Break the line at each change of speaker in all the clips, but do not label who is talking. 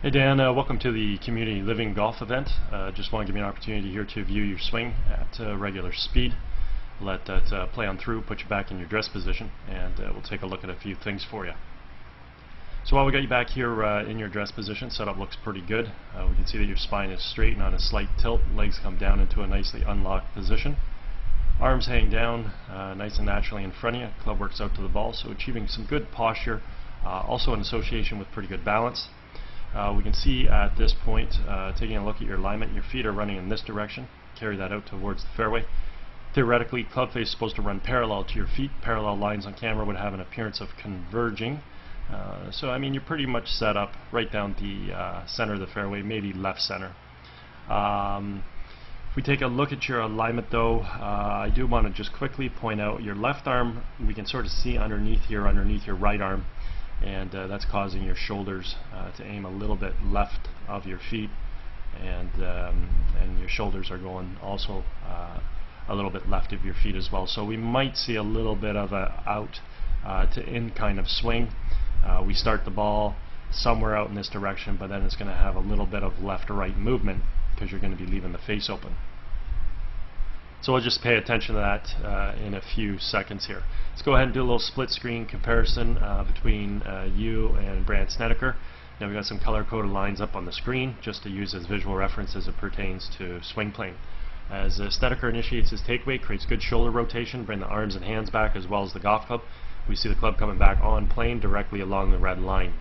Hey Dan, welcome to the Community Living Golf event. Just want to give you an opportunity here to view your swing at regular speed. Let that play on through, put you back in your dress position, and we'll take a look at a few things for you. So while we got you back here in your dress position, setup looks pretty good. We can see that your spine is straight and on a slight tilt. Legs come down into a nicely unlocked position. Arms hang down nice and naturally in front of you. Club works out to the ball, so achieving some good posture, also in association with pretty good balance. We can see at this point, taking a look at your alignment, your feet are running in this direction. Carry that out towards the fairway. Theoretically, club face is supposed to run parallel to your feet. Parallel lines on camera would have an appearance of converging. So I mean, you're pretty much set up right down the center of the fairway, maybe left center. If we take a look at your alignment though, I do want to just quickly point out your left arm, we can sort of see underneath your right arm, and that's causing your shoulders to aim a little bit left of your feet, and your shoulders are going also a little bit left of your feet as well. So we might see a little bit of a out to in kind of swing. We start the ball somewhere out in this direction, but then it's going to have a little bit of left to right movement because you're going to be leaving the face open. So we'll just pay attention to that in a few seconds here. Let's go ahead and do a little split screen comparison between you and Brandt Snedeker. Now we've got some color-coded lines up on the screen just to use as visual reference as it pertains to swing plane. As Snedeker initiates his takeaway, creates good shoulder rotation, bring the arms and hands back as well as the golf club. We see the club coming back on plane directly along the red line.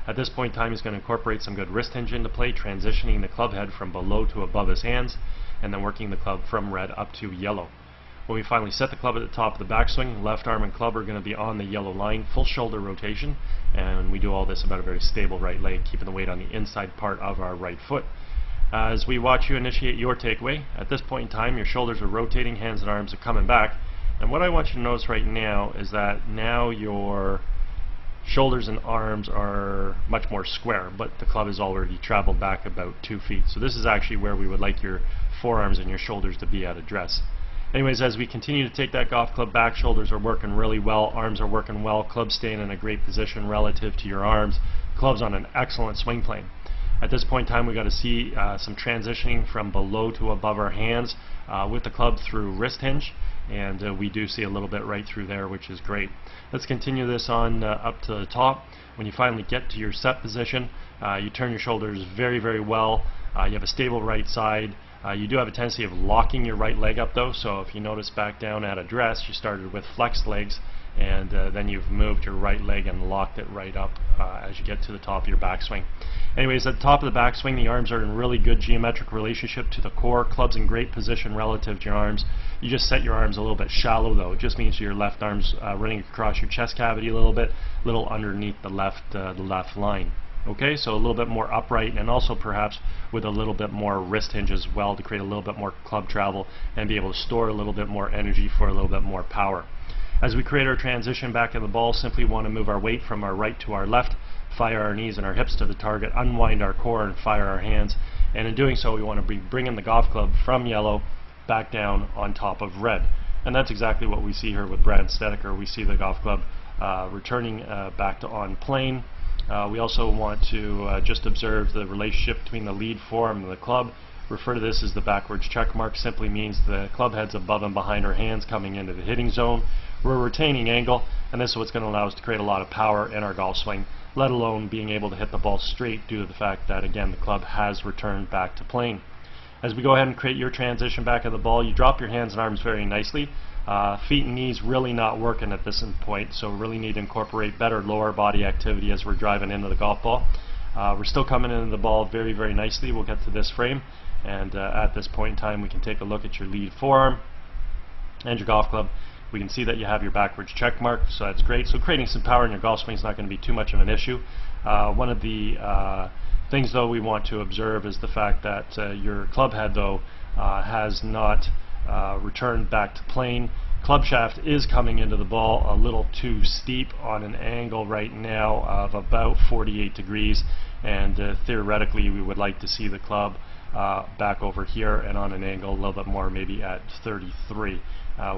At this point in time, he's going to incorporate some good wrist hinge into play, transitioning the club head from below to above his hands, and then working the club from red up to yellow. When we finally set the club at the top of the backswing, left arm and club are going to be on the yellow line, full shoulder rotation, and we do all this about a very stable right leg, keeping the weight on the inside part of our right foot. As we watch you initiate your takeaway, at this point in time your shoulders are rotating, hands and arms are coming back, and what I want you to notice right now is that now your shoulders and arms are much more square, but the club has already traveled back about 2 feet. So this is actually where we would like your forearms and your shoulders to be at address. Anyways, as we continue to take that golf club back, shoulders are working really well, arms are working well, club staying in a great position relative to your arms, club's on an excellent swing plane. At this point in time, we've got to see some transitioning from below to above our hands with the club through wrist hinge, and we do see a little bit right through there, which is great. Let's continue this on up to the top. When you finally get to your set position, you turn your shoulders very, very well. You have a stable right side. You do have a tendency of locking your right leg up though, so if you notice back down at address, you started with flexed legs, and then you've moved your right leg and locked it right up as you get to the top of your backswing. Anyways, at the top of the backswing, the arms are in really good geometric relationship to the core. Club's in great position relative to your arms. You just set your arms a little bit shallow though. It just means your left arm's running across your chest cavity a little underneath the left line. Okay, so a little bit more upright, and also perhaps with a little bit more wrist hinge as well to create a little bit more club travel and be able to store a little bit more energy for a little bit more power. As we create our transition back in the ball, simply want to move our weight from our right to our left, fire our knees and our hips to the target, unwind our core and fire our hands, and in doing so we want to be bringing the golf club from yellow back down on top of red. And that's exactly what we see here with Brandt Snedeker. We see the golf club returning back to on plane. We also want to just observe the relationship between the lead forearm and the club. Refer to this as the backwards check mark. Simply means the club head's above and behind our hands coming into the hitting zone. We're retaining angle, and this is what's going to allow us to create a lot of power in our golf swing, let alone being able to hit the ball straight due to the fact that, again, the club has returned back to plane. As we go ahead and create your transition back of the ball, you drop your hands and arms very nicely. Feet and knees really not working at this point, so really need to incorporate better lower body activity as we're driving into the golf ball. We're still coming into the ball very, very nicely. We'll get to this frame, and at this point in time we can take a look at your lead forearm and your golf club. We can see that you have your backwards check mark, so that's great. So creating some power in your golf swing is not going to be too much of an issue. One of the things though we want to observe is the fact that your club head though has not returned back to plane. Club shaft is coming into the ball a little too steep on an angle right now of about 48 degrees, and theoretically we would like to see the club back over here and on an angle a little bit more, maybe at 33.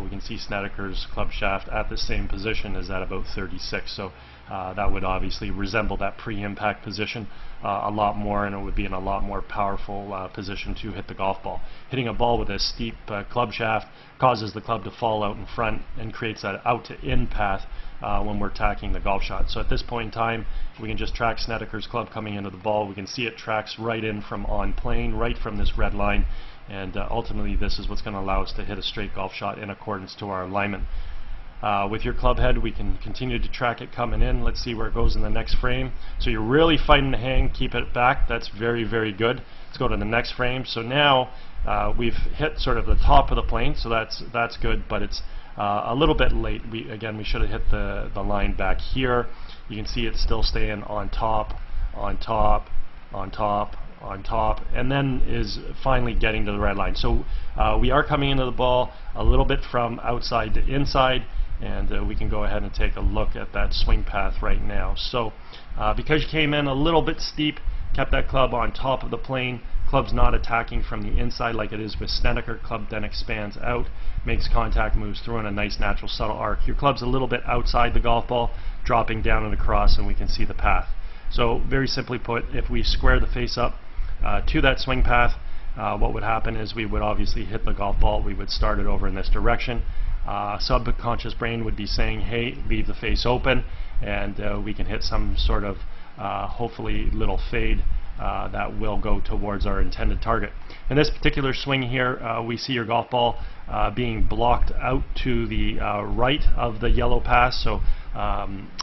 We can see Snedeker's club shaft at the same position as at about 36, so that would obviously resemble that pre-impact position a lot more, and it would be in a lot more powerful position to hit the golf ball. Hitting a ball with a steep club shaft causes the club to fall out in front and creates that out to in path when we're attacking the golf shot. So at this point in time, we can just track Snedeker's club coming into the ball. We can see it tracks right in from on plane, right from this red line, and ultimately this is what's going to allow us to hit a straight golf shot in accordance to our alignment. With your club head, we can continue to track it coming in. Let's see where it goes in the next frame. So you're really fighting the hang, keep it back. That's very, very good. Let's go to the next frame. So now we've hit sort of the top of the plane, so that's good, but it's a little bit late. Again, we should have hit the line back here. You can see it's still staying on top, on top, on top, on top, and then is finally getting to the red line. So we are coming into the ball a little bit from outside to inside, and we can go ahead and take a look at that swing path right now. So because you came in a little bit steep, kept that club on top of the plane, club's not attacking from the inside like it is with Snedeker. Club then expands out, makes contact, moves through in a nice natural subtle arc. Your club's a little bit outside the golf ball, dropping down and across, and we can see the path. So very simply put, if we square the face up to that swing path, what would happen is we would obviously hit the golf ball. We would start it over in this direction. Subconscious brain would be saying, hey, leave the face open, and we can hit some sort of hopefully little fade that will go towards our intended target. In this particular swing here, we see your golf ball being blocked out to the right of the yellow pass. So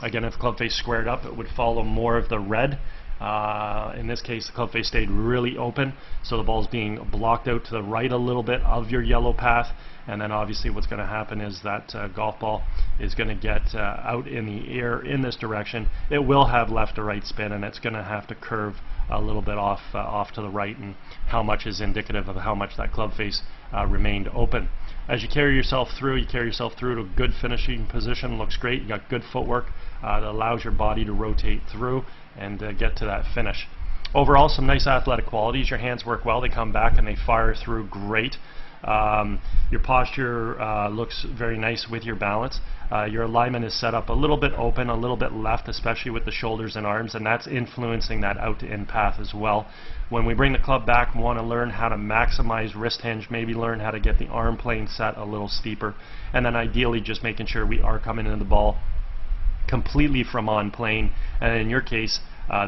again, if the club face squared up, it would follow more of the red. In this case, the club face stayed really open, so the ball's being blocked out to the right a little bit of your yellow path, and then obviously what's going to happen is that golf ball is going to get out in the air in this direction. It will have left to right spin, and it's going to have to curve a little bit off to the right, and how much is indicative of how much that club face remained open. As you carry yourself through to a good finishing position. Looks great. You got good footwork that allows your body to rotate through and get to that finish. Overall, some nice athletic qualities. Your hands work well. They come back and they fire through great. Your posture looks very nice with your balance. Your alignment is set up a little bit open, a little bit left, especially with the shoulders and arms, and that's influencing that out to in path as well. When we bring the club back, we want to learn how to maximize wrist hinge, maybe learn how to get the arm plane set a little steeper, and then ideally just making sure we are coming into the ball completely from on plane, and in your case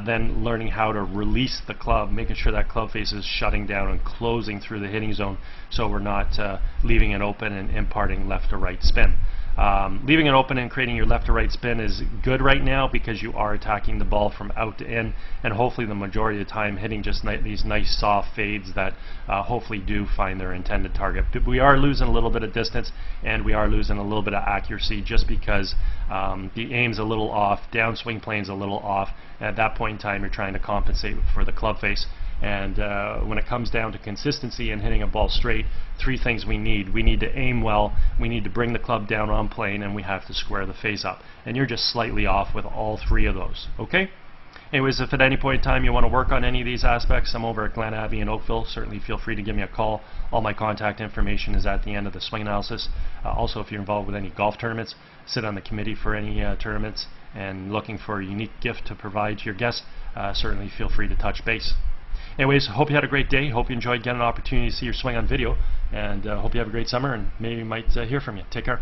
then learning how to release the club, making sure that club face is shutting down and closing through the hitting zone, so we're not leaving it open and imparting left to right spin. Leaving it open and creating your left to right spin is good right now because you are attacking the ball from out to in, and hopefully the majority of the time hitting just these nice soft fades that hopefully do find their intended target. But we are losing a little bit of distance, and we are losing a little bit of accuracy just because the aim's a little off, downswing plane's a little off, and at that point in time you're trying to compensate for the club face. And when it comes down to consistency and hitting a ball straight, three things we need. We need to aim well, we need to bring the club down on plane, and we have to square the face up. And you're just slightly off with all three of those, okay? Anyways, if at any point in time you want to work on any of these aspects, I'm over at Glen Abbey in Oakville. Certainly feel free to give me a call. All my contact information is at the end of the swing analysis. Also, if you're involved with any golf tournaments, sit on the committee for any tournaments, and looking for a unique gift to provide to your guests, certainly feel free to touch base. Anyways, hope you had a great day. Hope you enjoyed getting an opportunity to see your swing on video, and hope you have a great summer, and maybe might hear from you. Take care.